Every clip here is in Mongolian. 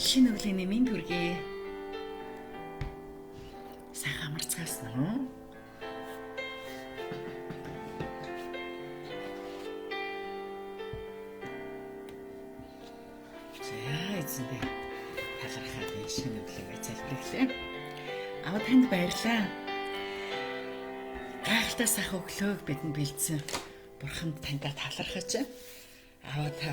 Шинэ өглөөний минь хүргэе. Сайхан амарцгаас нь. Эзэндээ талархаад энэ шинэ өглөөгээ залбирлээ. Аваа танд баярлалаа. Гайхалтай сайхан өглөөг бидэнд бэлдсэн Бурханд таньдаа талархаж аваа та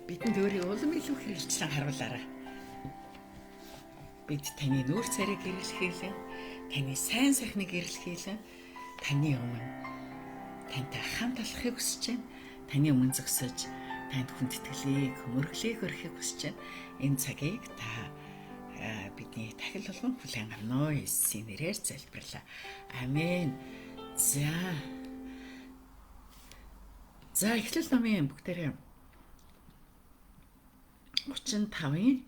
бидэнд өөрийн улам илүү хэрэгжлэн харуулаарай. Бид таны нүүр царайг гэрэлхийлэн, таны сайн сайхныг гэрэлхийлэн, таны өмнө тантай хамт алхахыг хүсэж байна. Таны өмнө зогсож, танд хүндэтгэлийг, мөрөглийг өргөхийг хүсэж байна. Энэ цагийг та бидний дахил болгон хүлээн авно. Есүсийн нэрээр залбирлаа. Амен. За Эхлэл номын бүгдээрээ 35-ын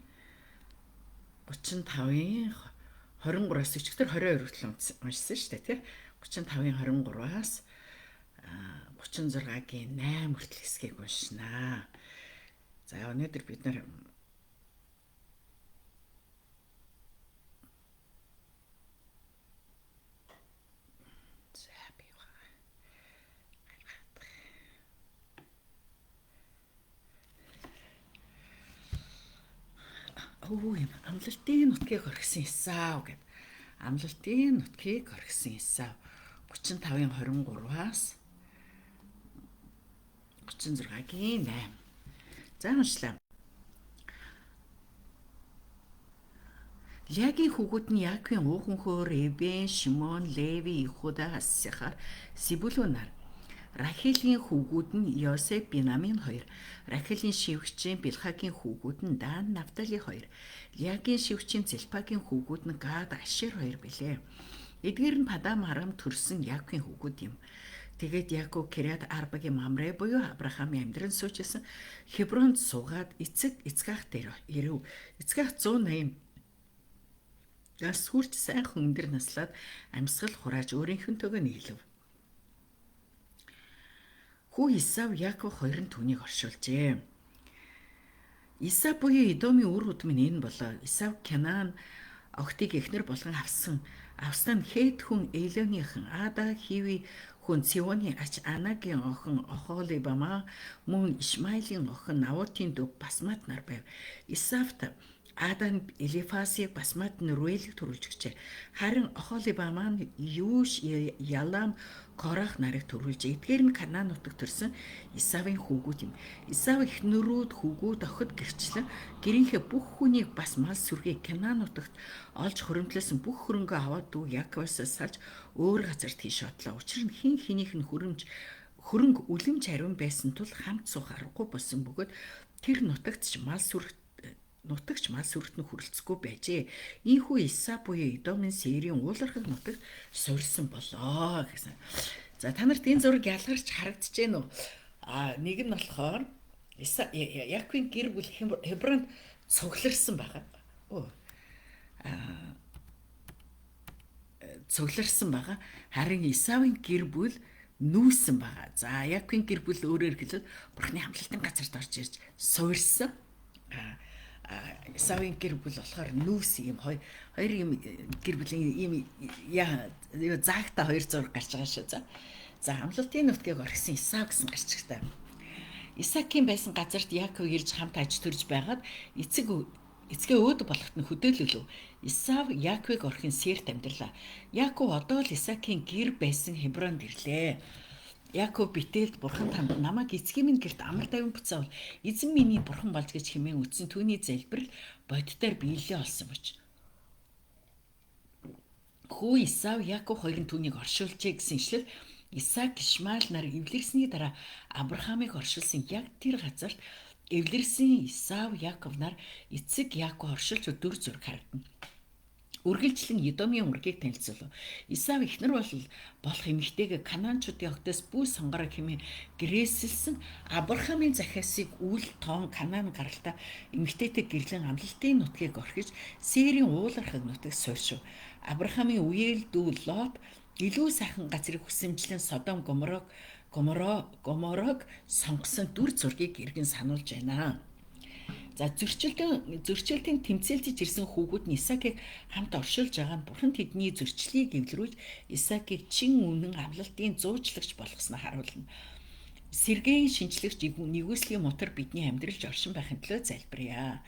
23-аас өчигдөр 22 хүртэл уншсан шүү дээ, тий. 35-ын 23-аас 36-гийн 8 хүртэл хэсгийг уншнаа. За өнөөдөр бид нар амлалтын нутгийг орхисон Исав гэд. Амлалтын нутгийг орхисон Исав 35-ын 23-аас 36-гийн 8. За уншлаа. Лягийн хүүгүүд нь Яаковын ууханхөө Ревен, Шимон, Леви, Иуда, Ассахар, Себулун нар. Рахилийн хүүгүүд нь Йосеф, Бенамин 2. Рахилийн шивгчийн Билхагийн хүүгүүд нь Дан, Нафтали 2. Лягийн шивгчийн Зилпагийн хүүгүүд нь Гад, Ашер 2 билээ. Эдгээр нь Падам Арам төрсөн Яаковын хүүгүүд юм. Тэгээд Яаков Кириат Арбагийн Мамрэ буюу Авраамын амьдран суучихсан Хебронд суугаад Ицхак дээр ирэв. Ицхак 180 гас хүрч сайн хүндэр наслаад амьсгал хурааж өөрийнхөнтэйгөө нийлв. Хүү Исав Яаков хоёрын түүнийг оршуулжээ. Исав буюу Эдомын үр удам нь энэ болоо. Исав Канаан огтыг эхнэр болгон авсан нь Хет хүн Элоныхан, Ада Хиви хүн Сивоны ач Анагийн охин Охолибама, мөн Ишмаилийн охин Навотын дүү Басмат нар байв. Исавт Адан Элифасыг Басмат нь Руэлийг төрүүлж өгчээ. Харин Охолибама нь Юш, Ялам, Корах нарыг төрүүлжээ. Эдгээр нь Канаан нутагт төрсэн Исавын хүүгүүд юм. Исав эхнэрүүд хүүгүүд охид гэрчлэн гэрийнхээ бүх хүнийг бас мал сүргийг Канаан нутагт олж хуримтласан бүх хөрөнгөө аваад дүү Яаковоос салж өөр газар тийш одлоо. Учир нь хинийх нь хөрөнгө үлэмж хариун байсан тул хамт суух аргагүй болсон бөгөөд тэр нутагт мал сүрэгт нь хүрэлцэхгүй байжээ. Ийхүү Исав буюу Эдомын Сеирийн уулархаг нутагт суурилсан болоо гэсэн. За та нарт энэ зураг ялгарч харагдаж байна уу? Нэг нь болохоор Яаковын гэр бүл Хебронд цугларсан байгаа. Харин Исавын гэр бүл нүүсэн байгаа. За Яаковын гэр бүл өөрөөр хэлбэл Бурхны хамлалтын газарт орж ирж суурилсан. Исавын гэр бүл болохоор нүүс юм хоёр юм гэр бүлийн ийм заагта хоёр зураг гарч байгаа шүү. За амлалтын нутгийг орхисон Исав гэсэн гарчигтай. Исаакийн байсан газарт Яаков ирж хамт аж төрж байгаад эцгээ өөд болохт нь хөдөөлөлөв. Исав Яаковыг орхин Сеирт амьдралаа. Яаков одоо л Исаакийн гэр байсан Хебронд ирлээ. Яаков битээлд Бурханд хамт намайг эцгийн минь гэрт амар тайван буцаавал эзэн миний бурхан болж гэж хэмээн үтсэн түүний залбирал боддоор биелээ олсон гэж. Хүү Исав Яаков хоёрын түүнийг оршуулжээ гэсэнчлэн Исаак Ишмаил нар эвлэрсний дараа Авраамыг оршуулсан яг тэр газарт эвлэрсэн Исав Яаков нар эцэг Яаков оршуулж 4 зураг харагдана. Үргэлжлэн Едомын ургийг танилцуулв. Исав эхнэр болох эмэгтэйг Канаанчуудын огтоос бүү сонгороо хэмээн гэрээсэлсэн Авраамын захиасыг үл тоон Канаан гаралтай эмэгтэйтэй гэрлэн амлалтын нутгийг орхиж Сеирийн уулархаг нутагт сууршив. Авраамын үеэл дүү Лот илүү сайхан газрыг хүсэмжлэн Содом Гоморог Гоморог сонгосон дүр зургийг иргэн сануулж байна. За зөрчилтийн тэмцээлдэж ирсэн хүүгүүд нь Исаакийг хамт оршуулж байгаа нь Бурхан тэдний зөрчлийг эвлэрүүлж Исаакийг чин үнэн авлалтын зуучлагч болгосноо харуулна. Сэргээний шинжлэгч нэгүслийн мотор бидний амьдралж оршин байхын төлөө залбирая.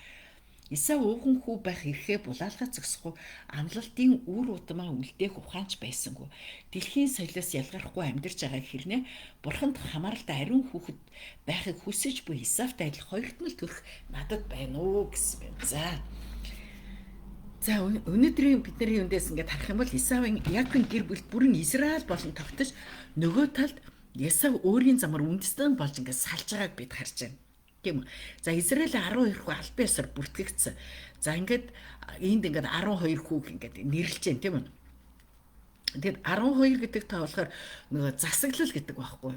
Исав ууган хүү байх эрхээ булаалгаа зогсохгүй амлалтын үр удмаа үлдээх ухаанч байсангүй. Дэлхийн соёлоос ялгархгүй амьдарч байгаа хэрнээ Бурханд хамааралтай ариун хүүхэд байхыг хүсэж буй Исавтай адил хоёртмол төрх надад байна уу гэсэн байна. За өнөөдрийн бидний үндээс ингээд харах юм бол Исавын Яаковын гэр бүл бүрэн Израиль болон тогтож нөгөө талд Исав өөрийн замаар үндэстэн болж ингээд салж байгааг бид харж байна. Тийм үү. За Израилийн 12 хүү албан ёсоор бүртгэгдсэн. За ингээд энд ингээд 12 хүүг ингээд нэрлэж байна тийм үү. Тэгээд 12 гэдэг тоо болохоор нөгөө засаглал гэдэг байхгүй.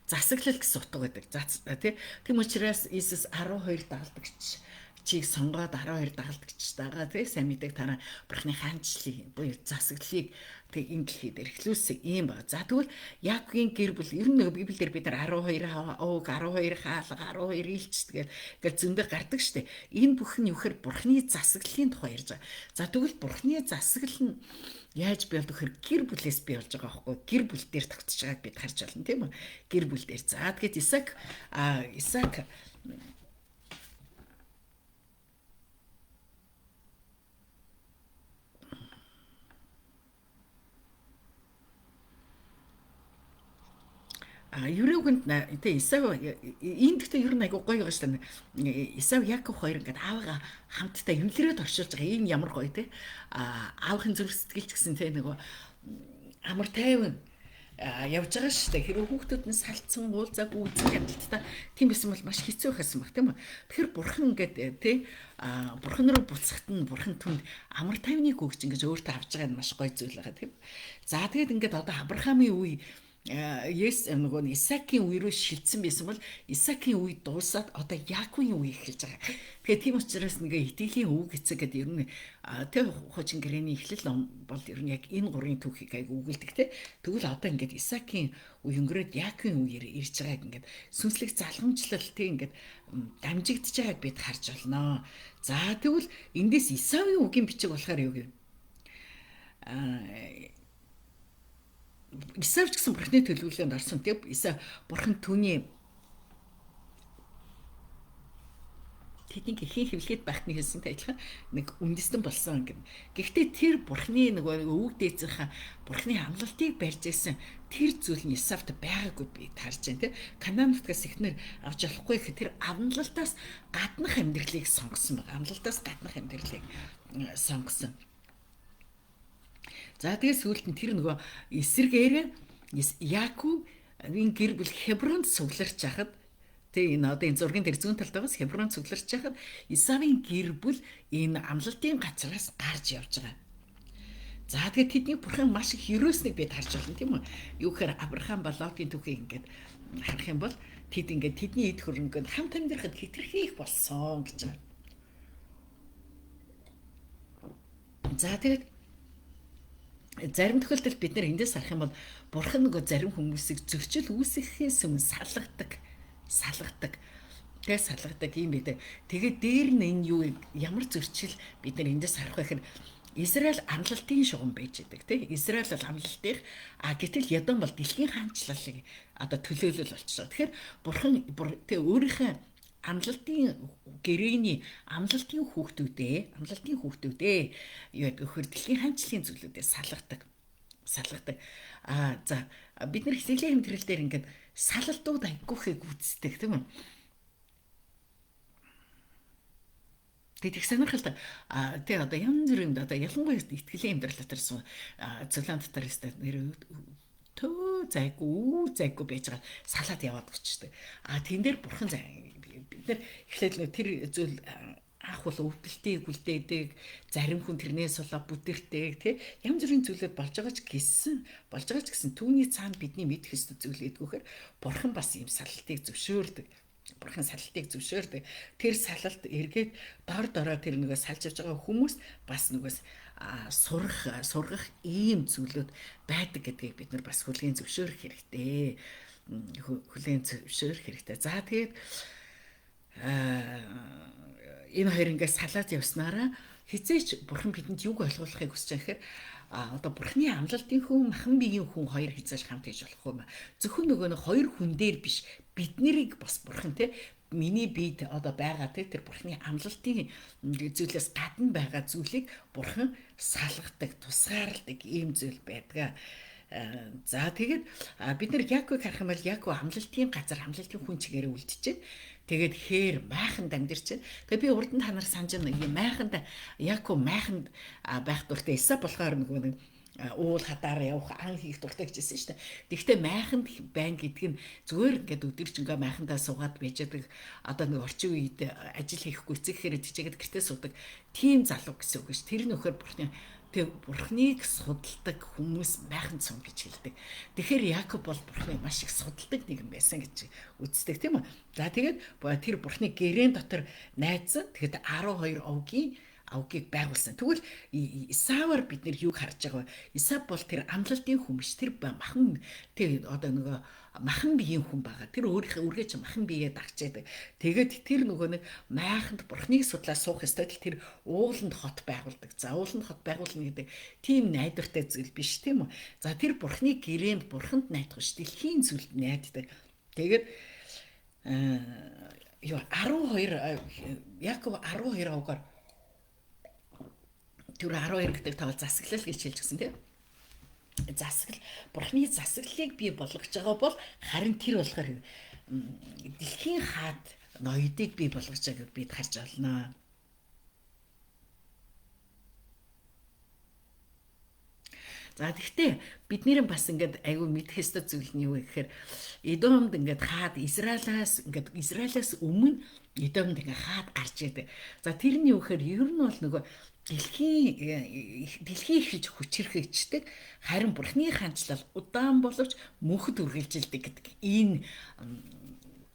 Засаглал гэсэн утга байдаг. Тийм учраас Иесус 12 дагалдагч чийг сонгоод 12 дагалдагчтайгаа тий сайн мэдэг тараа Бурхны хаанчлалыг буюу засаглалыг тэг энэ дэлхийд эрхлүүлсэн юм ба. За тэгвэл Яаковын гэр бүл ер нь Библиэлд бид нар 12 ууг 12 хаалга 12 илчдэг гэл зөндөө гардаг штэ. Энэ бүх нь юу гэхээр Бурхны засаглалын тухай ярьж байгаа. За тэгвэл Бурхны засаглал нь яаж бий болдог гэхээр гэр бүлээс бий болж байгаа байхгүй. Гэр бүл дээр тогтсож байгааг бид харж байна тийм үү? Гэр бүл дээр. За тэгээд Исаак Юрэгүнд тэ Исав энэ гэхдээ ер нь айгу гоё байгаа шүү дээ. Исав Яаков хоёр ингээд аавгаа хамтдаа эвлэрээд оршуулж байгаа. Энэ ямар гоё те. Аавын зүрх сэтгэлч гэсэн те нөгөө амар тайван явж байгаа шүү дээ. Хэрэв хүүхдүүд нь салцсан уулзаагүй үзэх хямдталтаа тийм байсан бол маш хэцүү байсан баг тийм үү. Тэгэхээр бурхан ингээд те бурхан руу буцахт нь бурхан түнд амар тайвныг өгч ингээд өөртөө авч байгаа нь маш гоё зүйл байгаа тийм. За тэгээд ингээд одоо Авраамийн үе нөгөө Исаакийн үе рүү шилжсэн байсан бол Исаакийн үе дуусаад одоо Яаковын үе эхэлж байгаа. Тэгэхээр тийм учраас нэг итгэлийн үг эцэг гэдэг ер нь тэг хуучин гэрээний эхлэл ном бол ер нь яг энэ гурвын түүхийг айг үгэлдэг те. Тэгвэл одоо ингээд Исаакийн үе өнгөрөөд Яаковын үеэр ирж байгааг ингээд сүнслэг залхамжлал тэг ингээд дамжигдж байгааг бид харж байна. За тэгвэл эндээс Исавын үгийн бичиг болохоор юу гэв? Исав ч гэсэн бурхны төлөвлөлөөнд орсон тийм бурхан түүний тэдний хийн хэвлэхэд байхны хэлсэнтэй адилхан нэг үндэстэн болсон гэнэ. Гэхдээ тэр бурхны нөгөө өвөг дээдсийнхаа бурхны амлалтыг барьж ирсэн тэр зүйл нь Исавт байгаагүй би тарж байна тийм. Канаан нутгаас ихнэр авч болохгүй гэх тэр амлалтаас гаднах амьдралыг сонгосон байна. Амлалтаас гаднах амьдралыг сонгосон. За тэгээд сүүлд нь тэр нөгөө эсэргээр Яаковын гэр бүл Хебронд сугларч хахад тэгээ энэ одоо энэ зургийн тэр зүүн талд байгаас Хебронд сугларч хахад Исавын гэр бүл энэ амлалтын газраас гарч явж байгаа. За тэгээд тэдний бурхан маш их ерөөснийг бид харж байна тийм үү? Юу гэхээр Авраам ба Лотын түүхийг ингээд харах юм бол тэд ингээд тэдний эд хөрөнгөнд хамт амьдрахад хэтэрхий их болсон гэж байна. За тэгээд зарим тохиолдолд бид нар эндээс харах юм бол бурхан нөгөө зарим хүмүүсийг зөрчил үүсгэхээс өмнө салгадаг. Тэгээд салгадаг юм байдаг. Тэгээд дээр нь энэ юу ямар зөрчил бид нар эндээс харах вэ гэхээр Израиль амлалтын шугам байж байдаг тийм. Израиль бол амлалтын гэтэл Ядом бол дэлхийн хаанчлалыг одоо төлөөлөл болчихсон. Тэгэхээр бурхан тэг өөрийнхөө амлалтын гэрээний амлалтын хүүхдүүдээ юу гэхээр дэлхийн хаанчлалын зүйлүүдээ салгадаг. За бид нар хэсэглийн хэмтрэл дээр ингээд салалтууд айгүйхийг үздэг тийм үү? Тэгээд их сонирхолтой. Тэгээ одоо янз бүрийн одоо ялангуяа итгэлийн амьдрал дотор зөвлөн дотор өстэй нэр зайгүй байж байгаа салаад яваад гэжтэй. Тэн дээр бурхан бид нар эхлээд тэр зүйл анх бол өвдөлтийг үлдээдэг, зарим хүн тэрнээс болоо бүдэрдэг тий янз бүрийн зүйлүүд болж байгаа ч гэсэн түүний цаана бидний мэдэх ёстой зүйл гэдгүүхээр бурхан бас ийм салтыг зөвшөөрдөг. Тэр салалт эргээд дор дороо тэр нөгөө салж явж байгаа хүмүүс бас нөгөөс сургах ийм зүйлүүд байдаг гэдгийг бид нар бас хүлээн зөвшөөрөх хэрэгтэй. Хүлээн зөвшөөрөх хэрэгтэй. За тэгээд энэ хоёр ингээс салаад явснараа хизээч бурхан бидэнд юг ойлгуулахыг хүсэж байгаа гэхээр одоо бурханы амлалтын хүн, махан биеийн хүн хоёр хизээж хамт хийж болохгүй юм. Зөвхөн нөгөө нэг хоёр хүн дээр биш, бид нарыг бас бурхан те миний биед одоо байгаа те тэр бурханы амлалтын зүйлээс гадна байгаа зүйлийг бурхан салгадаг, тусгаарладаг ийм зүйл байдаг. За тэгээд бид нар Яков харах юм бол Яков амлалтын газар, амлалтын хүн чигээр үлдчихэж тэгээд хээр майханд амьдэрч байна. Тэгээ би урд нь та нар санаж байна. Майханд Яков майханд байх дуртай Исав болохоор нөгөө нэг уул хадаар явах ан хийх дуртай гэжсэн шүү дээ. Тэгвэл майханд байна гэдэг нь зүгээр ингээд өдөржингөө майхандаа суугаад байж байгаа одоо нэг орчин үед ажил хийхгүй эцэгхээр тийчээд гэртээ суудаг тийм залуу гэсэн үг ш. Тэр нөхөр бурхныг судалдаг хүмүүс майханд сум гэж хэлдэг. Тэгэхээр Яков бол бурхныг маш их судалдаг нэгэн байсан гэж үздэг тийм үү. За тэгээд тэр бурхны гэрээн дотор найзсан. Тэгэхэд 12 овгийг байгуулсан. Тэгвэл Исаваар бид нэр юг харж байгаа вэ? Исав бол тэр амлалтын хүн биш. Тэр махан тэр одоо нөгөө махан биеийн хүн байгаа. Тэр өөрийнхөө үргээ чи махан биеэ дагч яадаг. Тэгээд тэр нөгөө нэг майханд бурхныг судлаа суух ёстой л тэр ууланд хот байгуулдаг. За ууланд хот байгуулна гэдэг тийм найдвартай зүйл биш тийм үү? За тэр бурхны гэрээнд бурханд найдах ш. Дэлхийн зүйлд найддаг. Тэгээд 12 Яков 12 овгоор тэр 12 гэдэг тавал засаглал гэж хэлж гисэн тийм. Засаглал бурхны засаглалыг бий болгож байгаа бол харин тэр болохоор дэлхийн хаад ноёдыг бий болгож байгааг бид харж олно. За тэгтээ бид нэр бас ингээд айгүй мэдэх ёстой зүйл нь юу вэ гэхээр Эдомд ингээд хаад Израилаас өмнө Эдомд ингээд хаад гарч идэг. За тэрний юу гэхээр ер нь бол нөгөө дэлхий ихж хүчрэхэгчдэг харин бурхны хаанчлал удаан боловч мөнхөд үргэлжилдэг гэдэг энэ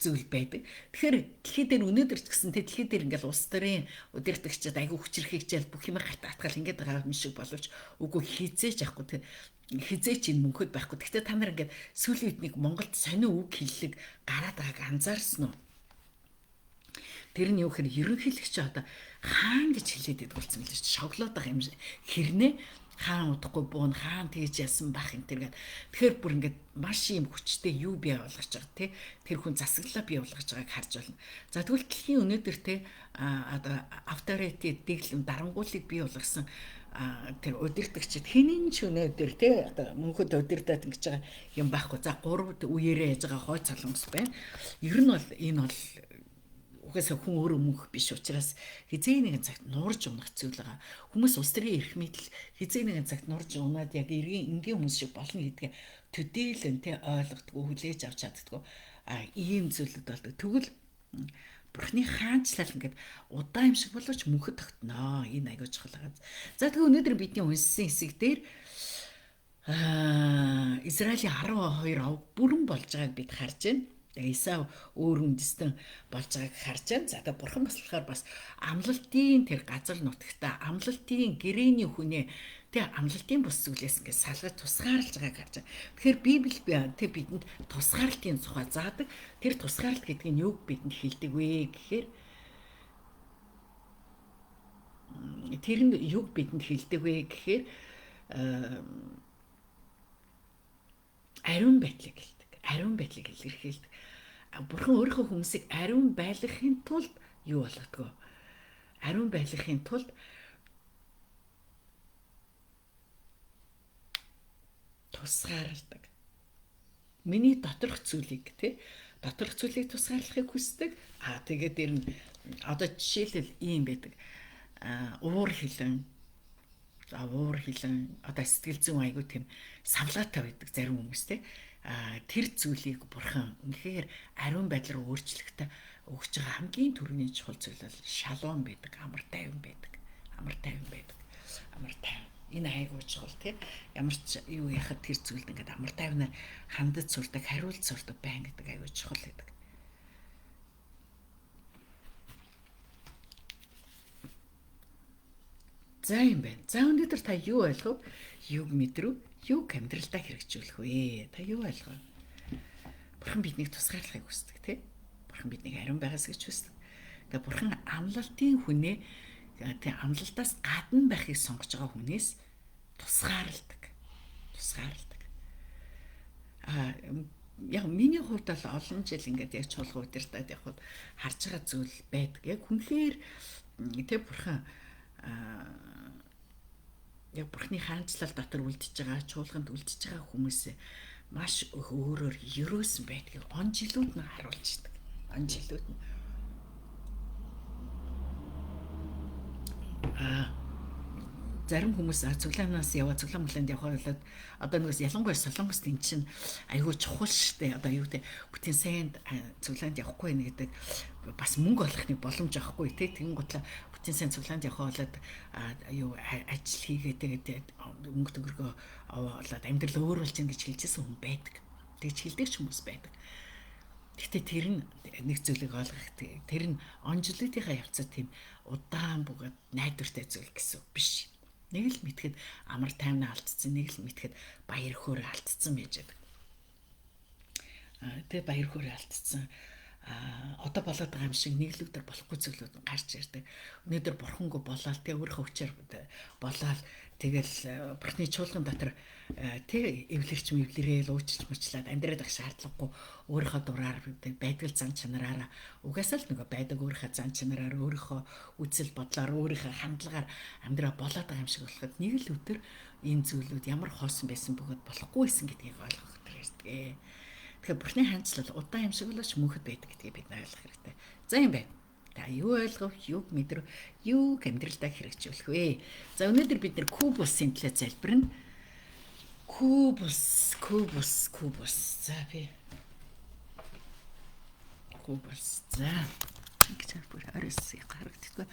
зүйл байдаг. Тэгэхээр дэлхий дээр өнөөдөр ч гэсэн дэлхий дээр ингээл улс төрийн удирдагчид айгүй хүчрэхэгжэл бүх юм гарт атгал ингээд байгаа юм шиг боловч үгүй хизээч яахгүй хизээч энэ мөнхөд байхгүй. Гэхдээ та нар ингээд сүүлийн үед нэг Монголд сонио үг хэллэг гараад байгааг анзаарсан уу? Тэр нь юу гэхээр ерөнхийлөгч одоо хаан гэж хэлээд идэх болсон мэлээ шоглоод байгаа юм хэрнээ хаан удахгүй буун хаан тэгж ялсан бах энэ тэргээд тэгэхээр бүр ингээд маш юм хүчтэй юу бий болгож байгаа тий тэр хүн засаглалаа бий болгож байгааг харж байна. За тэгвэл дэлхийн өнөөдөр тий одоо авторитет дэглэм дарангуулыг бий болгосон тэр удирдагчид хинэн ч өнөөдөр тий одоо мөнхөд удирдаад ингэж байгаа юм байхгүй. За 3 үеэрээ яж байгаа хойц солонгос байна. Ер нь бол энэ бол угаасаа хүн өөрөө мөнх биш учраас хизээ нэгэн цагт нуурж унах зүйл байгаа. Хүмүүс улс төрийн эрх мэдэл хизээ нэгэн цагт нуурж унаад яг энгийн хүмүүс шиг болно гэдгээ төдийлөн тэ ойлгодгоо хүлээж авч чаддгоо ийм зүйлүүд болдог. Тэгвэл бурхны хаанчлал ингээд удаан юм шиг боловч мөнхөд тогтноо. Энэ аягүй чухал байгаа. За тэгээ өнөөдөр бидний уншсан хэсэг дээр Израилийн 12 ов бүрэн болж байгааг бид харж байна. Исав өөр үндэстэн болж байгааг харж байна. За тэгээ бурхан бас болохоор бас амлалтын тэр газар нутагта амлалтын гэрээний хүнээ тэг амлалтын бус зүйлээс ингээд салгаж тусгаарлаж байгааг харж байна. Тэгэхээр Библи тэг бидэнд тусгаарлалтын тухай заадаг. Тэр тусгаарлалт гэдэг нь юуг бидэнд хэлдэг вэ гэхээр тэр нь юуг бидэнд хэлдэг вэ гэхээр ариун байдлыг хэлдэг. Ариун байдлыг илэрхийлдэг. Бурхан өөрийнхөө хүмүүсийг ариун байлгахын тулд юу болгодгоо? Ариун байлгахын тулд тусгаарладаг. Миний доторх зүйлийг тусгаарлахыг хүсдэг. Тэгээд дээр нь одоо жишээлбэл ийм байдаг. Уур хилэн одоо сэтгэл зүйн аягүй тийм савлаатай байдаг зарим хүмүүс те. Тэр зүйлийг бурхан үнэхээр ариун байдлаар өөрчлөхтэй өгч байгаа хамгийн түрүүний чухал зүйл бол шалом байдаг, амар тайван байдаг. Энэ айгуу чухал тийм ямар ч юу яхад тэр зүйлд ингээд амар тайвнаар хандаж сурдаг, хариулт сурдаг байна гэдэг айгуу чухал байдаг. За юм байна. За өнөөдөр та юу ойлгов? Юг мэдрв? Юг амьдралдаа хэрэгжүүлэх вэ? Та юу ойлгов? Бурхан биднийг тусгаарлахыг хүсдэг, тий? Бурхан биднийг ариун байгаас гэж хүсдэг. Тэгээ бурхан амлалтын хүнээ тий амлалтаас гадна байхыг сонгож байгаа хүнээс тусгаарладаг. Тусгаарладаг. Яг миний хувьд бол олон жил ингээд яг чуулга удирдаад явхад харж байгаа зүйл байдаг. Яг үнэхээр тий бурхан яг бурхны хаанчлал дотор үлдчихэж байгаа, чуулганд үлдчихэж байгаа хүмүүсээ маш өөрөөр ерөөсөн байдгийг он жилүүд нь харуулждаг. Он жилүүд нь зарим хүмүүс цуглаанаас яваа цуглаан мөлөнд явхад одоо нэгс ялангуяа солонгос тэн чинь айгүй чухал штэ. Одоо юу гэдэг бүтэн сайнд цуглаанд явахгүй нэ гэдэг бас мөнгө олохны боломж авахгүй тий. Тэгэн гутла бүтэн сайн цуглаанд явхаа болоод юу ажил хийгээд тэгээд мөнгө төгрөгөө аваад амьдрал өөр болж ин гэж хэлжсэн хүн байдаг. Тэгж хэлдэг ч хүмүүс байдаг. Гэхдээ тэр нь нэг зүйлийг ойлгох тэр нь онжлуудынхаа явцад тийм удаан бөгөөд найдвартай зүйл гэсэн биш. Нэг л мэдхэд амар тайвнаа алдсан, нэг л мэдхэд баяр хөөрэ алдсан байж байгаа. Тэгээ баяр хөөрэ алдсан. Одоо болоод байгаа юм шиг нэг л өдөр болохгүй зүйлүүд гарч ирдэг. Өнөөдөр бурхангүй болоод тэгээ өөрийнхөө хүчээр болоод тэгэл бурхны чуулган дотор тэг эвлэрч мэвлэрээл уучлж мөчлээд амьдраад ах шаардлагагүй өөрийнхөө дураар байдаг зан чанараараа угаасаа л нөгөө байдаг өөрийнхөө зан чанараар өөрийнхөө үзэл бодлоор өөрийнхөө хандлагаар амьдраа болоод байгаа юм шиг болоход нэг л өдөр энэ зүйлүүд ямар хоосон байсан бөгөөд болохгүй байсан гэдгийг ойлгох хэрэгтэй. Тэгэхээр бурхны хаанчлал удаан юм шиг болооч мөнхөд байдаг гэдгийг бид ойлгох хэрэгтэй. За юм байна. Та юу ойлгов, юг мэдрэв, юг амьдралдаа хэрэгжүүлэх вэ? За өнөөдөр бид нэр кубусын төлөө залбирна. Кубус. За би кубус. За ингэж бүр орос харагддаг.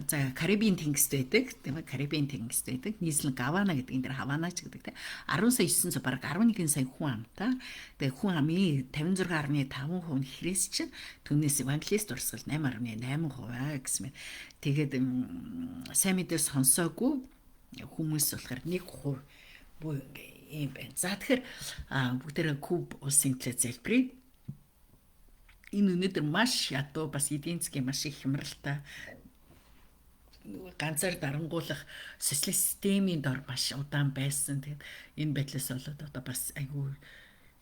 За Карибын тэнгист байдаг. Тийм ээ, Карибын тэнгист байдаг. Нийслэн Гавана гэдэг энэ дэр Хаванач гэдэг тийм. 10 сая 900 бараг 11 сая хүн амтай. Тэгээ хүн амын 56.5% нь христчэн, түүнээс евангелист урсгал 8.8% гэсэн мэт. Тэгээд сайн мэдээ сонсоогүй хүмүүс болохоор 1% буу юм байна. За тэгэхээр бүгдээрээ Куб улсын төлөө залбирая. Энэ өнөөдөр маш ядуу бас эдийн засгийн маш их хямралтай ганцаар дарангуулах социалист системийн дор маш удаан байсан. Тэгээд энэ байдлаас болоод одоо бас айгүй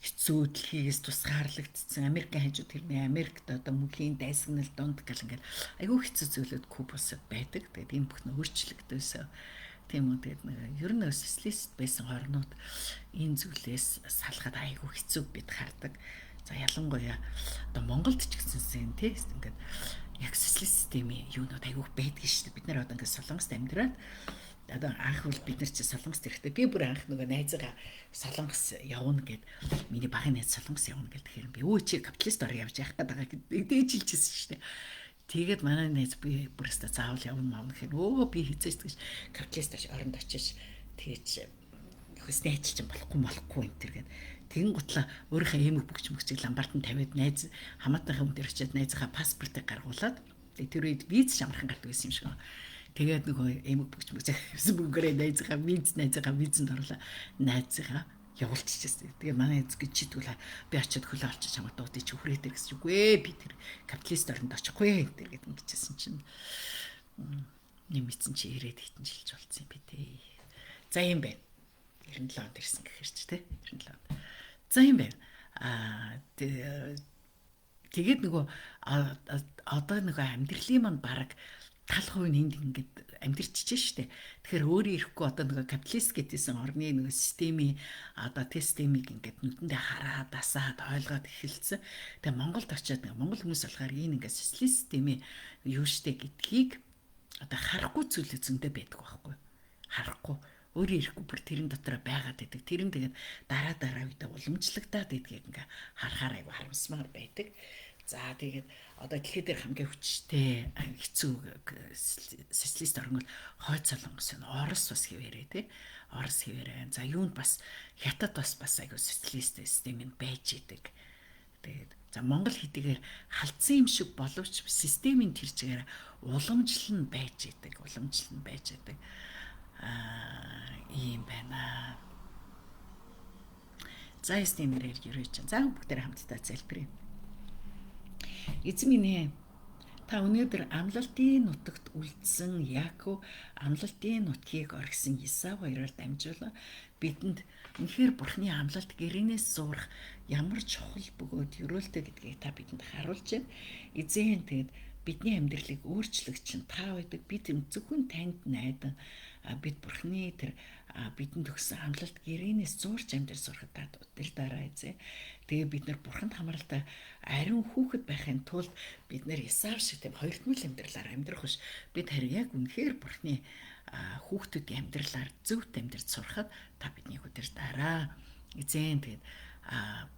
хэцүү дэлхийгээс тусгаарлагдсан. Америкийн хажууд тэрний Америкт одоо мөнгөний дайсагнал донд гэл ингээд айгүй хэцүү зүйлүүд Кубасд байдаг. Тэгээд энэ бүхэн өөрчлөгдөөсөө тийм үү. Тэгээд ер нь социалист байсан орнууд энэ зүйлээс салахад айгүй хэцүү бид хардаг. За ялангуяа одоо Монголд ч гэсэн тийм ингээд яг социалист системийн юунууд айгүйх байдаг шүү дээ. Бид нар одоо ингээд солонгост амьдраад одоо анх бол бид нар чи солонгост ирэхдээ би бүр анх нөгөө найзгаа солонгос явна гэд миний багын найз солонгос явна гэл тэгэхээр би өө чи капиталист ор явж яах гэдэг дээж хэлчихсэн шүү дээ. Тэгээд манай найз би бүр өстө заавал явна маа гэхээр өө би хизээч гэж капиталист оронд очиж тэгэж хөсний ажил чинь болохгүй энэ төр гэд тэгэн гутлаа өөрийнхөө эмэг бүгч мөгчийг ламбарт нь тавиад найз хамаатныхаа хүн дээр очиад найзынхаа паспортыг гаргуулад тэр үед виз шамархан гардаг байсан юм шиг. Тэгээд нөгөө эмэг бүгч мөгчийг бүгээрээ найзынхаа визэнд оруулаа найзынхаа явуулчихжээ. Тэгээ манай эз гэж чидгүүл би очиад хөлөө олчих чамд дуудаж хүрээдэг гэсэн үгүй би тэр капиталист оронд очихгүй энэ гэдэг ингэжсэн чинь нэмэтсэн чи ирээд хитэн жилж болцсон юм би тээ. За юм байна. 97 онд ирсэн гэхэр чи тэ 97 онд. За юм байна. Тэгээд нөгөө одоо нөгөө амьдралын манд бараг тал хувь нь энд ингээд амьдрчижээ штэ. Тэгэхээр өөрөө ирэхгүй одоо нөгөө капиталист гэдсэн орны нөгөө системийн одоо системийг ингээд нүдэндээ хараад дасаад ойлгоод эхэлсэн. Тэгээ Монголд очиад нөгөө монгол хүмүүс болохоор энэ ингээд социалист системийн юу штэ гэдгийг одоо харахгүй зүйл зөндөө байдаг байхгүй. Харахгүй өөрөө ирэхгүй бүр тэрэн дотор байгаад байдаг. Тэрэн тэгээд дараа үедээ уламжлагдаад байдгийг ингээ харахаар айгу харамсмаар байдаг. За тэгээд одоо дэлхий дээр хамгийн хүчтэй хэцүү социалист орн бол хойд солонгос нь Орос бас хэвээрээ тий. Орос хэвээрээ. За юунд бас хятад бас айгу социалист систем нь байж идэг. Тэгээд За Монгол хэдийгээр халдсан юм шиг боловч системийн тэр чигээр уламжлал нь байж идэг, ийм байна. За эсний нэрээр ерөөж чинь. За бүгдээр хамтдаа залбирая. Эзэн минь ээ, та өнөөдөр амлалтын нутагт үлдсэн Яаков амлалтын нутгийг орхисон Исав хоёроор дамжуулан бидэнд үнэхээр Бурхны амлалт гэрээнээс зурах ямар чухал бөгөөд өрөөлтэй гэдгийг та бидэнд харуулж байна. Эзэн тэгээд бидний амьдралыг өөрчлөгч нь та байдаг. Бид зөвхөн танд найдан бид Бурхны тэр бидэнд өгсөн амлалт гэрээнээс зурж амьдрал сурахад та удирдаарай эзэн. Тэгээ бид нар Бурханд хамааралтай ариун хүүхэд байхын тулд бид нар Исав шиг тийм хоёрдмол амьдралаар амьдрах биш. Бид харин яг үнэхээр Бурхны хүүхдүүдийн амьдралаар зөвхт амьдрал сурахад та биднийг удирдаарай. Эзэн тэгээд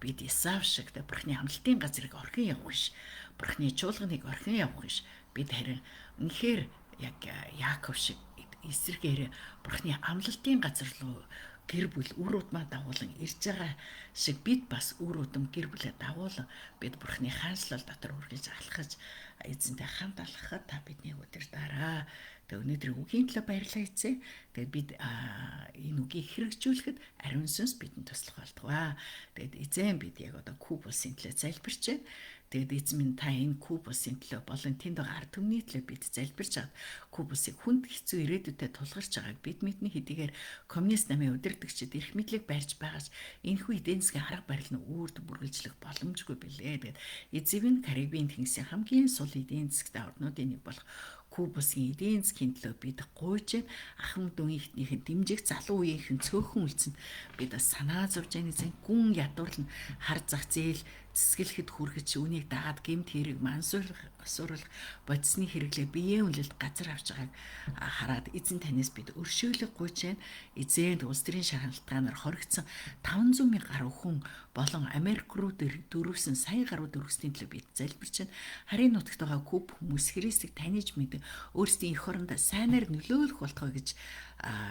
бид Исав шиг Бурхны амлалтын газрыг орхин явах биш. Бурхны чуулганыг орхин явах биш. Бид харин үнэхээр яг Яаков шиг эсрэгээр Бурхны амлалтын газар руу гэр бүл үр удмаа дагуулan ирж байгаа шиг бид бас үр удам гэр бүлээ дагуулan бид Бурхны хаанчлал дотор үргэлж алхаж эзэнтэй хамт алхахад та биднийг удирдаарай. Тэгээ өнөөдрийн үгийн төлөө баярлалаа эзэн. Тэгээд бид энэ үгийг хэрэгжүүлэхэд ариун сүнс бидэнд туслах болтугай. Тэгээд эзэн бид яг одоо Куб улсын төлөө залбирч байна. Тэгээд эзэн минь та энэ Куб улсын төлөө болон тэнд байгаа ард түмний төлөө бид залбирч чад Куб улсыг хүнд хэцүү ирээдүйдээ тулгарч байгааг бид мэдний хэдийгээр коммунист намын удирдагчид эрх мэдлийг барьж байгаач энэхүү эдийн засгийн арга барил нь үрд бүргэлжлэх боломжгүй билээ. Тэгээд эзэн Карибын тэнгисийн хамгийн сул эдийн засгтай орнуудын нэг болох Куб улсын эдийн засгийн төлөө бид гуйж ахмад дүн ихнийхэн дэмжих залуу үеийнхэн цөөхөн үлдсэнд бид санаа зовж яаны зэн гүн ядуурлан хар зах зээл цэцгэлэхэд хүргэж үнийг дагаад гэмт хэрэг мансууруулах бодисны хэрэглээ биеэ үнэлэлт газар авч байгааг хараад эзэн танаас бид өршөөлөг гуйж байна. Эзэн улс төрийн шаардлага хоригдсон 500 мянган гаруй хүн болон Америк руу дөрвсөн сая гаруй дөрвсний төлөө бид залбирч байна. Харийн нутагт байгаа Куб хүмүүс Христийг таньж мэдэн өөрсдийн эх орондоо сайнаар нөлөөлөх болтгоо гэж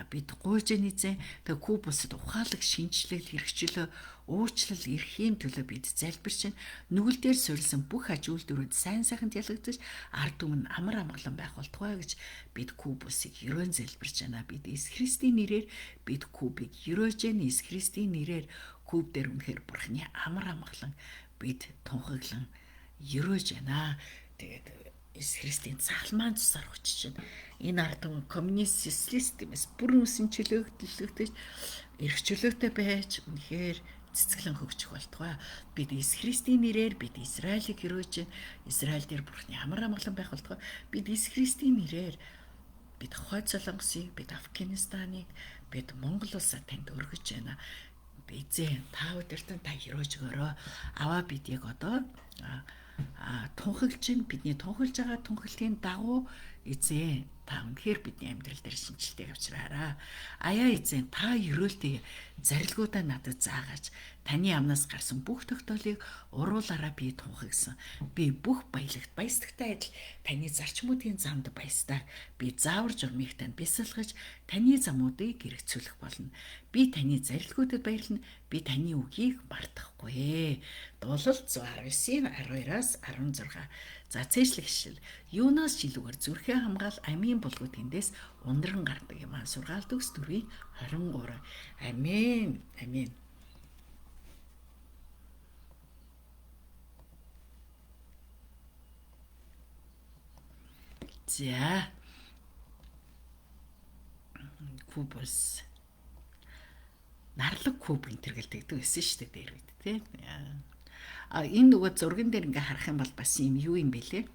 бид гуйж байна эзэн. Тэгээ Куб улсад ухаалаг шинжилэл хэрэгчлөө өөрчлөл эрхийн төлөө бид залбирч байна. Нүгэл дээр суурилсан бүх аж үйлдвэрүүд сайн сайханд ялгагдаж ард түмэн амар амгалан байх болтугай гэж бид Куб улсыг ерөөн залбирч байна. Бид Иесус Христийн нэрээр бид Кубыг ерөөж байна. Иесус Христийн нэрээр Куб дээр үнэхээр Бурхны амар амгалан бид тунхаглан ерөөж байна. Тэгээд Иесус Христийн цахалмаан цусаар очиж байна. Энэ ард түмэн коммунист социалист гэмээс бүрэн үсэн чөлөөлөгдөж эрх чөлөөтэй байж үнэхээр цэцгэлэн хөгжих болтугай. Бид Иесус Христийн нэрээр бид Израилийг ерөөж, Израиль дээр Бурхны амар амгалан байх болтугай. Бид Иесус Христийн нэрээр бид Хойд Солонгосыг, бид Афганистаныг, бид Монгол улсаа танд өргөж байна. Эзэн та өдөртөө та ерөөж өгөөрэй. Аваа бид яг одоо тунхаглаж байна. Бидний тунхаглаж байгаа тунхаглалын дагуу эзэн та үнэхээр бидний амьдрал дээр шинжилтээг авчраарай. Аяа эзэн та ерөөлтөй зарилгуудаа надад заагаач. Таны амнаас гарсан бүх тогтоолыг уруулаараа би тунхагсан. Би бүх баялагт баясдагтай адил таны зарчмуудын замд баястаа. Би заавар журмыг танд бясалгаж таны замуудыг гэрэгцүүлэх болно. Би таны зарилгуудад баярлна. Би таны үгийг мартахгүй. Дуулал 119-ийн 12-аас 16. За цээжлэх шил. Юунаас жилүүгээр зүрхээ хамгаал амийн булгууд тэндээс ундран гардаг юм аа. Сургаал төгс 4:23. Амен. Амен. За. Кубус. Нарлаг куб интергэлдэгдэг байсан шүү дээ дээр үед тий. Энэ нөгөө зурган дээр ингээ харах юм бол бас юм юу юм бэлээ.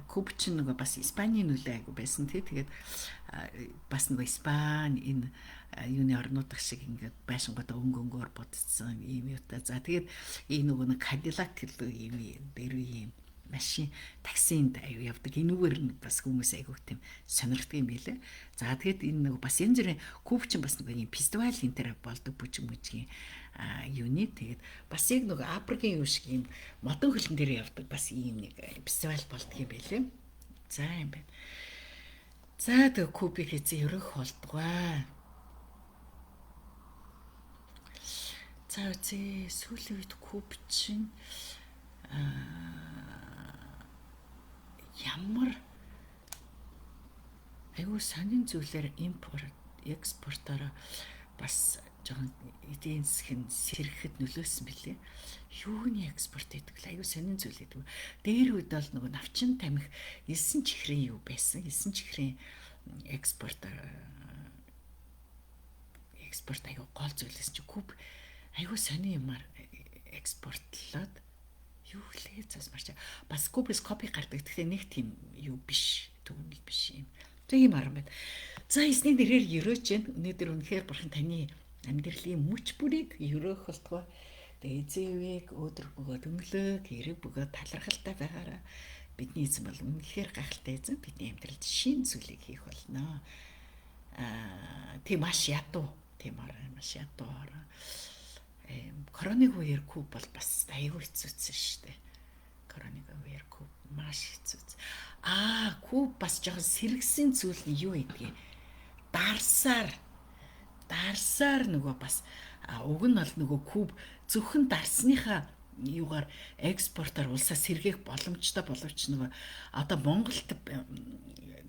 Куб ч нөгөө бас Испаний нөлөө айгу байсан тий. Тэгээд бас нөгөө Испани энэ юуны орнууд шиг ингээд байшингуудаа өнгөөр будсан юм юу та. За тэгээд энэ нөгөө Cadillac гэдэг юм дээр юм машин таксинд аюу явдаг. Энүүгээр нь бас хүмүүс айгуу тийм сонирхдаг юм билээ. За тэгэд энэ нэг бас янз бүрийн Куб ч бас нэг юм фестивал интер болдог бүжгийн юуны тэгээд бас яг нэг Африкийн юу шиг юм модон хөлн дээр явдаг бас ийм нэг фестивал болдог юм билээ. За юм байна. За тэг Кубыг эзэн өрөх болдгоо. За үзье сүүлийн үед Куб чинь ямар аюу сонин зүйлээр импорт экспортоор бас жоохон эдийн засгийн сэргэхэд нөлөөсөн билээ. Юуны экспорт гэдэг л аюу сонин зүйл гэдэг. Дээр үед бол нөгөө навчин тамхи 9 чихрийн юу байсан. 9 чихрийн экспорт аюу гол зүйлээс чи Куб аюу сонин юмар экспортлоод юу лээ засмарч бас Кубис копи гардаг. Гэхдээ нэг тийм юу биш. Түүнийг биш юм. Тийм арга байна. За эсний нэрээр ерөөж जैन. Өнөөдөр үнэхээр бурхан таны амьдралын мөч бүрийг ерөөх болтгоо. Тэгээ эзэвэг өдөр бөгөөд өнгөлөг, хэрэг бөгөөд талархалтай байгаараа. Бидний эзэн бол үнэхээр гахалтай эзэн. Бидний амьдралд шин зүйлийг хийх болно. Тийм маш ядуу. Тийм маш ядуу. Коронавиг үеэр Куб бол бас аюу хэцүүсэн шүү дээ. Коронавиг үеэр Куб маш хэцүүц. Куб бас жоохон сэргсэн зүйл нь юу гэдгийг дарсаар нөгөө бас уг нь бол нөгөө Куб зөвхөн дарсныхаа юугаар экспортоор улсаа сэргээх боломжтой боловч нөгөө одоо Монголд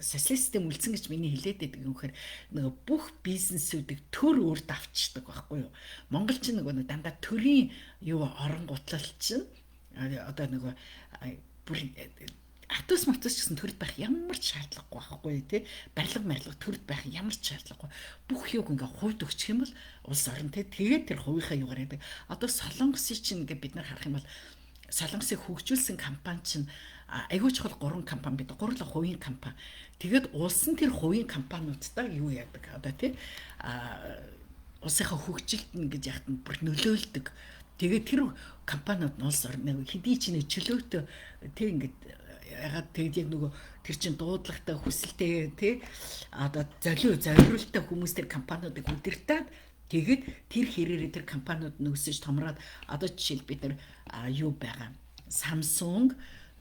социалистик үлдсэн гэж миний хэлээд байдаг юм хэрэг нөгөө бүх бизнесүүдийг төр өөрт авчдаг байхгүй юу. Монгол ч нөгөө дандаа төрийн юу оронгутлал чинь одоо нөгөө бүр атус матус гэсэн төрд байх ямар ч шаардлагагүй байхгүй тий. Барилга төрд байх ямар ч шаардлагагүй. Бүх юг ингээ хувьд өгчих юм бол улс орон тий. Тэгээд тэр хувийнхаа югаар яадаг. Одоо Солонгосын чинь ингээ бид нар харах юм бол Солонгосыг хөгжүүлсэн компани чинь айгуу чухал 3 компани байдаг. 3 л хувийн компани. Тэгээд улс нь тэр хувийн компаниудтай юу яадаг. Одоо тий улсынхаа хөгжилд ингэж яхад нь бүр нөлөөлдөг. Тэгээд тэр компаниуд нь улс орны хэдий ч нэ чөлөөтэй тэг ингээд ягаад тэгээд яг нөгөө тэр чин дуудлагатай хүсэлтэй тий одоо зориулттай хүмүүс тэр компаниудыг удирдаад тэгээд тэр хэрээрээ тэр компаниуд нөөсөж томроод одоо жишээл бид нар юу байгаа Samsung,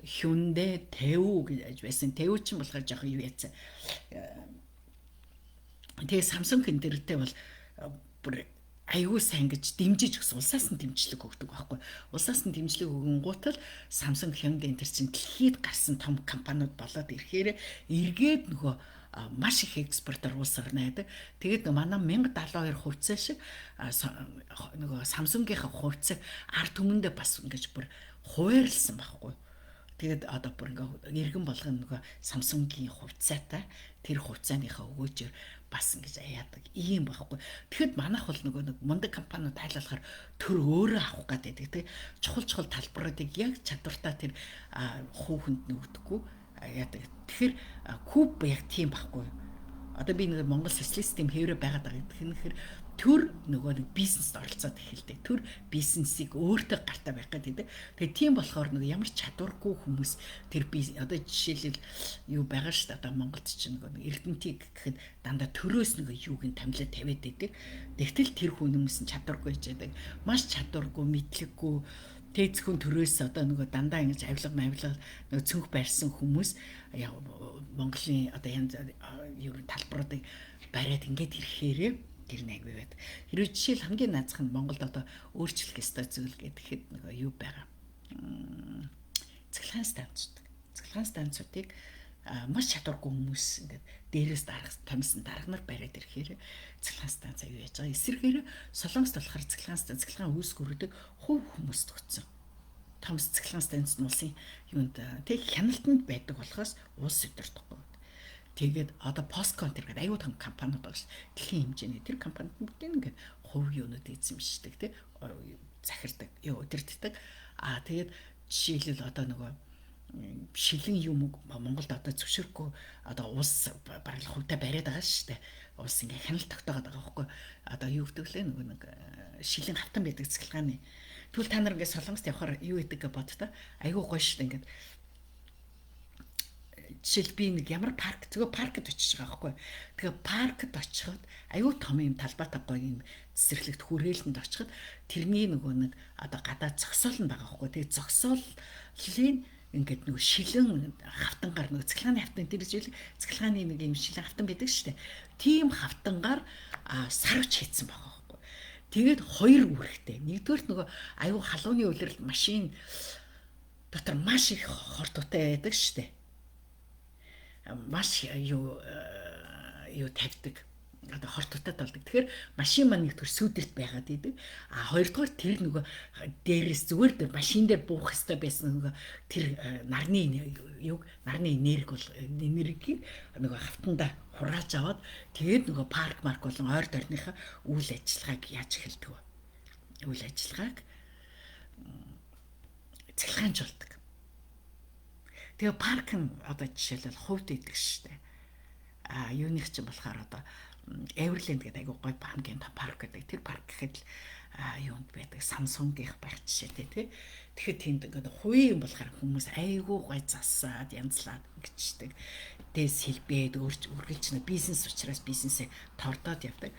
Hyundai, Daewoo гэж байсан. Daewoo ч болохоор жоохон юу яцсан. Тэгээ Samsung-ын дэртэй бол бүр аюу сайн гэж дэмжиж өгсөн. Улсаас нь дэмжлэг өгдөг байхгүй. Улсаас нь дэмжлэг өгөн гутал Samsung, Hyundai энэ чинь дэлхийд гарсан том компаниуд болоод ирэхээр эргээд нөгөө маш их экспортоор улс орно гэдэг. Тэгээд манай 1072 хувьцаа шиг нөгөө Samsung-ийн хувьцааг ард түмэндээ бас ингэж бүр хуваарлсан байхгүй. Тэгээд одоо бүр ингээ иргэн болгоно нөгөө Samsung-ийн хувьцаатай тэр хувьцааныхаа өгөөжөөр бас ингэж яадаг ийм байхгүй. Тэгэхэд манайх бол нөгөө нэг мундаг компаниуд тайлбарлахаар төр өөрөө авах гэдэг тийм чухал талбаруудыг яг чадвартай тэр хүүхэнд нөгдөггүй яадаг. Тэгэхээр Куб яг тийм байхгүй. Одоо би нэг Монгол социалист юм хэврээ байгаад байгаа гэдэг нь тэгэхээр төр нөгөө нэг бизнест оролцоод эхэлдэг. Төр бизнесийг өөртөө гартаа байх гэдэг. Тэгээ тийм болохоор нөгөө ямар чадваргүй хүмүүс тэр одоо жишээлбэл юу байгаа шүү дээ. Одоо Монголд ч нөгөө эрдэмтийг гэхэд дандаа төрөөс нөгөө юуг нь тамилаад тавиад байдаг. Тэгтэл тэр хүмүүс нь чадваргүй гэж байдаг. Маш чадваргүй, мэдлэггүй Тэцхэн төрөөс одоо нөгөө дандаа ингэж авилга нөгөө цүнх барьсан хүмүүс Монголын одоо янз юу талбаруудыг бариад ингэж ирэхээрээ тэр нэг байгаад. Хэрвээ жишээл хамгийн наазах нь Монголд одоо өөрчлөх ёстой зүйл гэхэд нөгөө юу байгаа. Цэглэхэн станцууд. Цэглэхэн станцуудыг маш чадваргүй хүмүүс ингээд дээрээс томсон дарганаар бариад ирэхээр цэглэхэн станц аюу яаж байгаа. Эсрэгээр Солонгост болохоор цэглэхэн үүсгэрүүдэг хувь хүмүүст өгсөн. Томс цэглэхэн станц нь улсын юунд тэг хяналтанд байдаг болохоос улс өдөртөхгүй. Тэгээд одоо Poscon тэр гэдэг аюу том компаниуд байгаа шүү. Дэлхийн хэмжээний тэр компанид бүгд ингээд хувь юунууд эзэмшдэг тий захирдаг, өдөртдөг. Тэгээд жишээлбэл одоо нөгөө шилэн юм Монголд одоо зөвшөөрөхгүй одоо улс бараг хувьтай бариад байгаа шүү дээ. Улс ингээ хяналт тогтоогоод байгаа байхгүй. Одоо юу гэдэг лээ нөгөө нэг шилэн хавтан байдаг цэглэгааны. Тэгвэл та нар ингээ Солонгост явахаар юу гэдэг гэж боддоо. Айгуу гоё шүү дээ ингээд. Жишээл би нэг ямар парк зөвхөн паркд очиж байгаа байхгүй. Тэгээ паркд очиход аюу том юм талбайтай гоё юм цэцэрлэгт хүрээлэнд очиход тэрний нөгөө нэг одоо гадаа зогсоол нь байгаа байхгүй. Тэгээ зогсоолын ингээд нөгөө шилэн хавтангаар нөгөө цэглэгааны хавтан тэр жишээл цэглэгааны нэг юм шилэн хавтан байдаг шүү дээ. Тийм хавтангаар сарвч хийцэн байгаа байхгүй. Тэгээд хоёр үүрэгтэй. Нэгдүгээр нөгөө аюу халууны улирал машин дотор маш их хортуутай байдаг шүү дээ. Маш юу тавьдаг. Одоо хортуутай болдог. Тэгэхээр машин маань нэгдүгээр сүйдэрт байгаад идэг. А хоёрдугаар тэр нөгөө дээрээс зүгээр машин дээр буух хэрэгтэй байсан нөгөө тэр нарны энергийг нөгөө хавтанда хурааж аваад тэгээд нөгөө парк марк болон ойр дорныхаа үйл ажиллагааг яаж эхэлдэг вэ? Үйл ажиллагааг цахилгаанжуулдаг. Тэгээ парк нь одоо жишээлбэл хувьд идэг шүү дээ. Юуных чинь болохоор одоо Everland гэдэг айгуу гоё хамгийн том парк гэдэг. Тэр парк гэхэд юунд байдаг? Samsung-ийнх байх жишээтэй тий. Тэгэхээр тэнд ингээд хувийн юм болохоор хүмүүс айгуу гоё засаад янзлаад ингэждэг. Дээс хэлбээд үргэлж нэг бизнес учраас бизнесээ тордоод явдаг.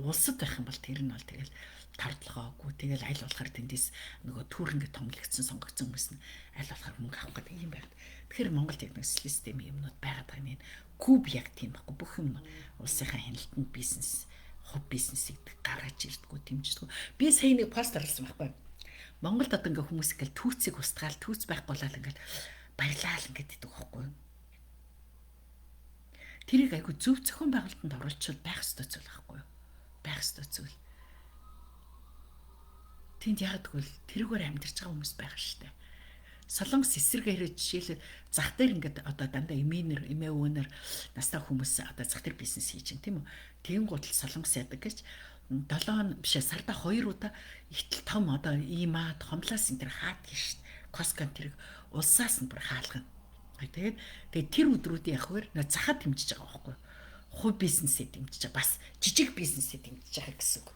Улсад байх юм бол тэр нь бол тэгэл тардлогоогүй. Тэгэл аль болохоор тэндээс нөгөө түүрэнгээ томлогдсон сонгогдсон хүмүүс нь аль болохоор мөнгө авах гэдэг юм байна. Тэгэхээр Монголд яг нэг системийн юмнууд байгаад байгаа нь куб яг тийм байхгүй. Бүх юм улсынхаа хяналтанд бизнес, хувь бизнесийг гаргаж ирдгүү, дэмждэггүй. Би сая нэг пост оруулсан байхгүй. Монголд одоо ингээ хүмүүс ингээл түүцийг устгаал, түүц байхгүй болоод ингээл баярлал ингээд идэг байхгүй. Тэрийг айгу зөв зохион байгуулалтанд оруулчихвал байх ёстой зүйл байхгүй юу? Байх ёстой зүйл. Тэнд яг тэгвэл тэрүүгээр амьдарч байгаа хүмүүс байгаа шүү дээ. Солонгос эсэргээрээ жишээлбэл зах дээр ингээд одоо дандаа эмээ өвөнөр настай хүмүүс одоо зах дээр бизнес хийж байна тийм үү. Тэгэн гутал солонгос яадаг гэж 7 биш сарда 2 удаа ихтэл том одоо иймад хомлаас энэ төр хаад гэж Коскон тэрэг улсаас нь бүр хаалгана. Тэгээд тэр өдрүүдийн яг хөр захад дэмжиж байгаа байхгүй. Хувь бизнесээ дэмжиж байгаа. Бас жижиг бизнесээ дэмжиж байгаа гэсэн үг.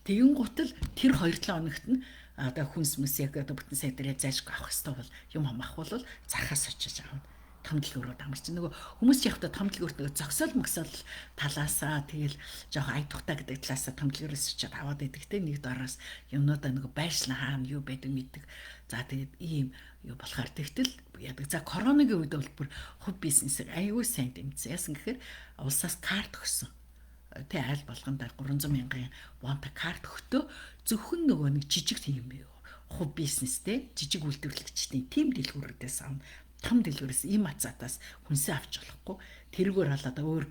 Тэгэн гутал тэр 2-7 хоногт нь одоо хүнс мэс яг одоо бүтэн сая дээр заашгүй авах хэрэгтэй бол юм хамаахгүй бол захаас очиж аав. Том дэлгүүрүүд амарч нөгөө хүмүүс явахдаа том дэлгүүрт нөгөө зөксөл мөксөл талаасаа тэгэл жоох ай тухтаа гэдэг талаасаа том дэлгүүрээс очиад аваад идэгтэй нэг дороос юмнуудаа нөгөө байшлаа хаана юу байдаг мэддэг. За тэгээд ийм юу болохоор тэгтэл яадаг. За коронавигийн үед бол бүр хувь бизнесийг аюул сайн дэмжсэн. Яасан гэхээр улсаас карт өгсөн. Тэ айл болгондоо 300 мянган вонта карт өгтөө зөвхөн нөгөө нэг жижиг тийм хувь бизнестэй жижиг үйлдвэрлэгчдийн тим дэлгүүрүүдээс авна. Том дэлгүүрээс им ацаатаас хүнсээ авч болохгүй. Тэргээр халаад өөр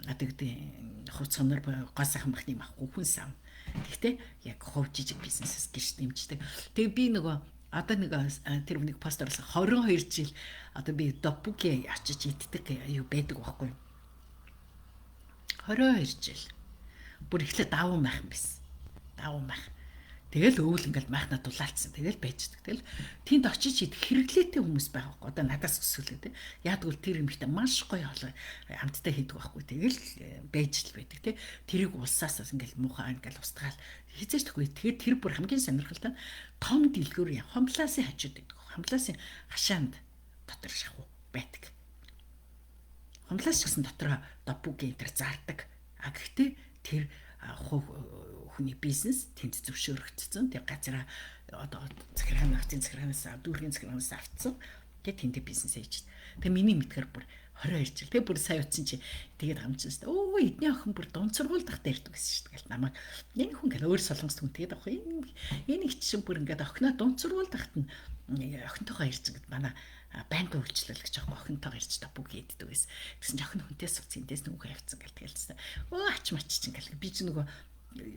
одоо гэдэг хувцсанаар гоо сайхан махны авахгүй хүнс авна. Гэхдээ яг хувь жижиг бизнесээс гэрч дэмждэг. Тэгээ би нөгөө одоо нэг тэр нэг постор 22 жил одоо би допуки очиж иддэг юу байдаг байхгүй. 22 жил. Бүр ихлэ давуу майхан байсан. Давуу майхан. Тэгэл өвөл ингээл майхнаа дулаалцсан. Тэгэл байждаг. Тэгэл тэнд очиж идэх хэрэглээтэй хүмүүс байгаа байхгүй. Одоо надаас өсвөлээ те. Яг л тэр юмхтэй маш гоё амттай хийдэг байхгүй. Тэгэл байж л байдаг те. Тэрийг улсаас ингээл муухай ингээл устгаал хизээч тэхгүй. Тэгэхээр тэр бүр хамгийн сонирхолтой том дэлгүүр хомлаасын хажууд байдаг. Хомлаасын хашаанд дотор шахуу байдаг. Хомлаас гэсэн дотроо допугийн тэр зардаг. Гэхдээ тэр хүний бизнес тэнд зөвшөөрөгдсөн. Тэр газараа одоо захиргаанаас дүүргийн захиргаанаас авцсан. Тэгээд тэнд бизнес хийж. Тэгээ миний мэдгээр бүр 22 жил. Тэгээ бүр сая утсан чи тэгээд хамжсан шүү дээ. Өө эдний охин бүр дунд сургууль дахь дээрдэг гэсэн шүү дээ. Намайг энэ хүн гэл өөр солонгос хүн тэгээд авах энэ их чинь бүр ингээд охиноо дунд сургууль дахьт нь охинтойгоо ирсэн гэд манай банк үйлчлэл гэж аахгүй охинтойгоо ирж допуг хийддэг байсан. Тэгсэн чинь охин хүнтэй суц эндээс нүгөө явцсан гэл тэгэлсэн. Өө ач мач чинь гэл би ч нөгөө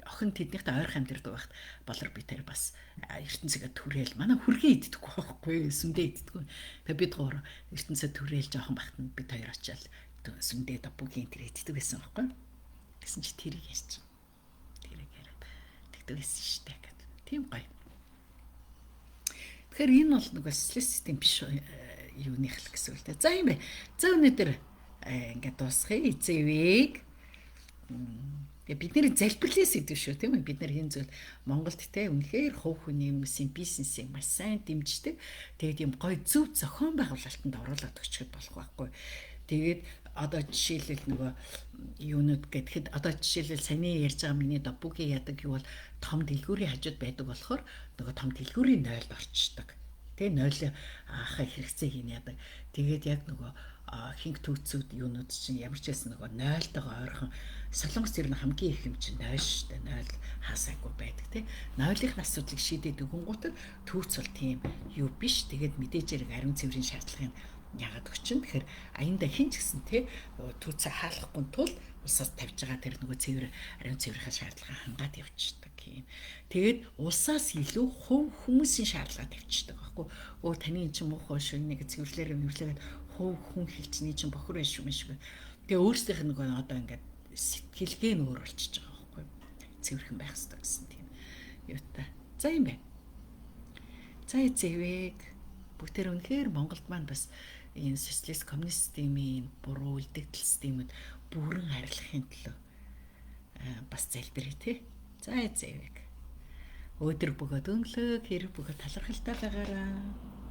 охин тэднийхтэй ойрхон амьдэрдэг байхад болор би тэр бас ертөнцөгээ түрээл манай хүргээ иддэггүй байхгүй сүндээ иддэггүй. Тэгээ бид гур ертөнцөө түрээл жоохон бахт нь бид хоёр очиад сүндээ допугийн тэр иддэг байсан байхгүй. Тэгсэн чи тэрийг ярьчих. Тэрийг яриад тэгдэг байсан шүү дээ гэд. Тийм гоё. Тэгэхээр энэ бол нөгөө систем биш юуных л гэсэн үг л дээ. За юм бэ. За өнөөдөр ингээд дуусгая. Эцэвийг бидний залбирлээс идэв шүү тийм үү. Бид нар энэ зүйл Монголд те үнэхээр хувь хүний хүмүүсийн бизнесийг маш сайн дэмждэг. Тэгээд юм гоё зөв зохион байгуулалтанд оруулаад өчгөд болох байхгүй. Тэгээд одоо жишээлбэл нөгөө юунууд гэхэд одоо жишээлбэл саний ярьж байгаа миний допугийн ядаг юу бол том дэлгүүрийн хажууд байдаг болохоор нөгөө том дэлгүүрийн нойлд орчдөг. Тэгээ нойл ахаа хэрэгцээг ин ядаг. Тэгээд яг нөгөө хинг түүцүүд юунууд чинь ямар ч байсан нөгөө 0-тойгоо ойрхон Солонгос ер нь хамгийн их юм чинь 0 шүү дээ. 0 хаасаагүй байдаг тий. 0-ийн асуудлыг шийдээд өгөнгүүтээ түүц бол тийм юу биш. Тэгээд мэдээж хэрэг ариун цэврийн шаардлагыг яагаад өгч чинь тэгэхээр аяндаа хин ч гэсэн тий түүцээ хаалгахгүй тул улсаас тавьж байгаа тэр нөгөө цэвэр ариун цэврийн шаардлагыг хангаад явчихдаг юм. Тэгээд улсаас илүү хувь хүмүүсийн шаардлага тавьчихдаг байхгүй. Өө таны чинь муухай шүү нэг цэвэрлэр юмлээд хувь хүн хэлцний чинь бохор биш юм шиг. Тэгээ өөрсдийнх нь нөгөө одоо ингээд сэтгэлгээ нь өөр болчихж байгаа байхгүй. Цэвэрхэн байх хэрэгтэй гэсэн тийм юутай. За юм байна. За зэвэг бүгдээр үнэхээр Монголд маань бас энэ социалист коммунист системийн буруу үлдэгдэл системүүд бүрэн харилцахын төлөө бас залбирая тий. За зэвэг. Өдөр бөгөөд өнглөө хэрэг бөгөөд талархалтай байгаараа.